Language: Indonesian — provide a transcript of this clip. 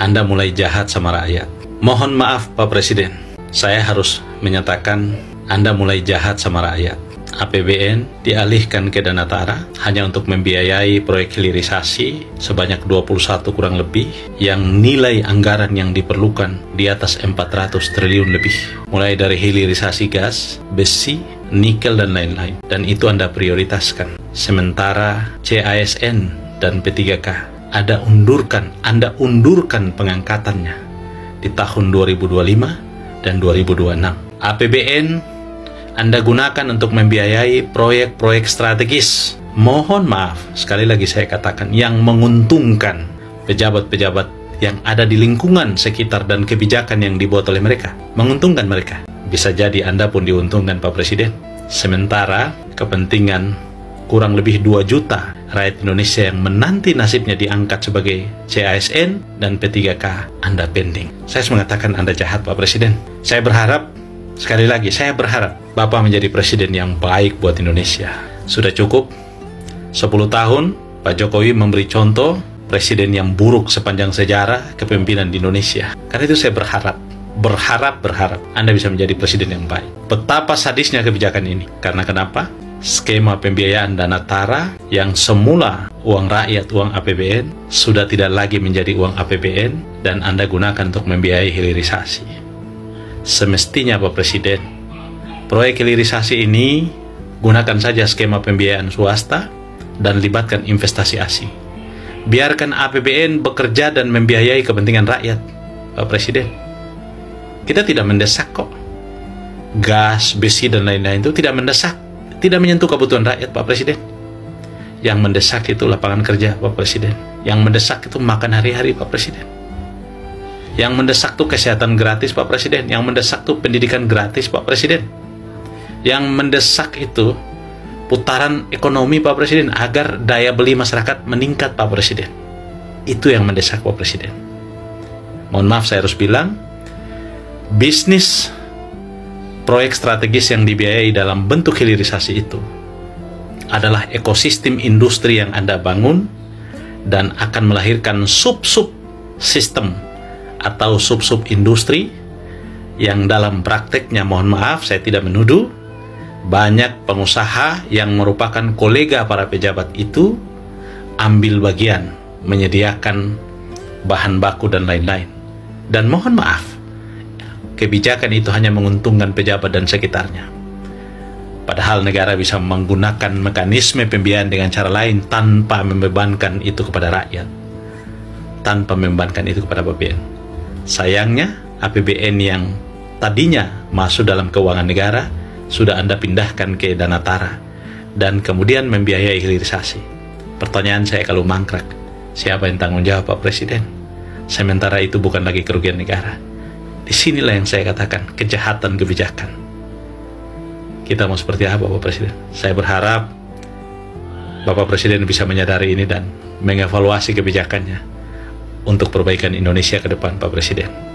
Anda mulai jahat sama rakyat. Mohon maaf Pak Presiden, saya harus menyatakan Anda mulai jahat sama rakyat. APBN dialihkan ke Dana Tara hanya untuk membiayai proyek hilirisasi sebanyak 21 kurang lebih, yang nilai anggaran yang diperlukan di atas 400 triliun lebih, mulai dari hilirisasi gas, besi, nikel dan lain-lain, dan itu Anda prioritaskan. Sementara CASN dan P3K Anda undurkan pengangkatannya di tahun 2025 dan 2026. APBN Anda gunakan untuk membiayai proyek-proyek strategis. Mohon maaf, sekali lagi saya katakan, yang menguntungkan pejabat-pejabat yang ada di lingkungan sekitar dan kebijakan yang dibuat oleh mereka. Menguntungkan mereka. Bisa jadi Anda pun diuntungkan Pak Presiden. Sementara kepentingan kurang lebih 2 juta rakyat Indonesia yang menanti nasibnya diangkat sebagai CASN dan P3K, Anda pending. Saya harus mengatakan Anda jahat Pak Presiden. Saya berharap, sekali lagi, saya berharap Bapak menjadi presiden yang baik buat Indonesia. Sudah cukup 10 tahun Pak Jokowi memberi contoh presiden yang buruk sepanjang sejarah kepemimpinan di Indonesia. Karena itu saya berharap Anda bisa menjadi presiden yang baik. Betapa sadisnya kebijakan ini. Karena kenapa? Skema pembiayaan Dana Tara yang semula uang rakyat, uang APBN, sudah tidak lagi menjadi uang APBN dan Anda gunakan untuk membiayai hilirisasi. Semestinya Pak Presiden, proyek hilirisasi ini gunakan saja skema pembiayaan swasta dan libatkan investasi asing. Biarkan APBN bekerja dan membiayai kepentingan rakyat, Pak Presiden. Kita tidak mendesak kok. Gas, besi dan lain-lain itu tidak mendesak, tidak menyentuh kebutuhan rakyat Pak Presiden. Yang mendesak itu lapangan kerja Pak Presiden. Yang mendesak itu makan hari-hari Pak Presiden. Yang mendesak itu kesehatan gratis Pak Presiden. Yang mendesak itu pendidikan gratis Pak Presiden. Yang mendesak itu putaran ekonomi Pak Presiden, agar daya beli masyarakat meningkat Pak Presiden. Itu yang mendesak Pak Presiden. Mohon maaf saya harus bilang, bisnis proyek strategis yang dibiayai dalam bentuk hilirisasi itu adalah ekosistem industri yang Anda bangun dan akan melahirkan sub-sub sistem atau sub-sub industri yang dalam prakteknya, mohon maaf saya tidak menuduh, banyak pengusaha yang merupakan kolega para pejabat itu ambil bagian menyediakan bahan baku dan lain-lain. Dan mohon maaf, kebijakan itu hanya menguntungkan pejabat dan sekitarnya. Padahal negara bisa menggunakan mekanisme pembiayaan dengan cara lain tanpa membebankan itu kepada rakyat, tanpa membebankan itu kepada APBN. Sayangnya APBN yang tadinya masuk dalam keuangan negara sudah Anda pindahkan ke Dana Tara dan kemudian membiayai hilirisasi. Pertanyaan saya kalau mangkrak, siapa yang tanggung jawab Pak Presiden? Sementara itu bukan lagi kerugian negara. Disinilah yang saya katakan kejahatan kebijakan. Kita mau seperti apa Pak Presiden? Saya berharap Bapak Presiden bisa menyadari ini dan mengevaluasi kebijakannya untuk perbaikan Indonesia ke depan Pak Presiden.